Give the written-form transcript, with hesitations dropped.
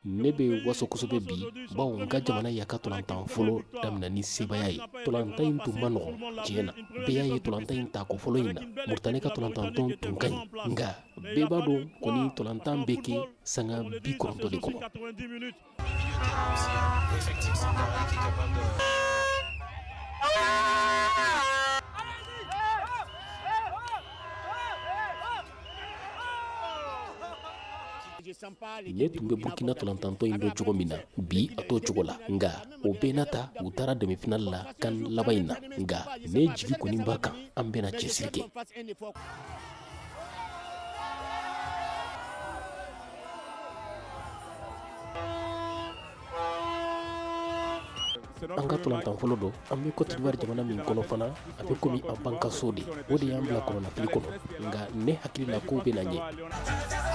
ne be waso kosɛbɛ bi bawo n ka jamana y'a ka tolantan fɔlɔ damina ni sebaya ye tolantan in tun ma nɔgɔ tiɲɛ na bɛɛ y'a ye tolantan in ta ko fɔlɔ in na Muritani ka tolantantɔn tun ka ɲi nka bɛɛ b'a dɔn kɔni tolantan bɛ kɛ sanga 90 de kɔnɔ. Ne tun bɛ Burkina tolantantɔ in dɔn cogo min na bi a t'o cogo la nka o bɛɛ n'a ta u taara demi-finale la CAN laban in na nka ne jigi kɔni b'a kan an bɛna cɛsiri kɛ. An ka tolantan fɔlɔ dɔ an bɛ Côte d'Ivoire jamana min kɔnɔ fana a bɛ komi a banka so de o de y'an bila kɔnɔnafili kɔnɔ nka ne hakili la kow bɛna ɲɛ.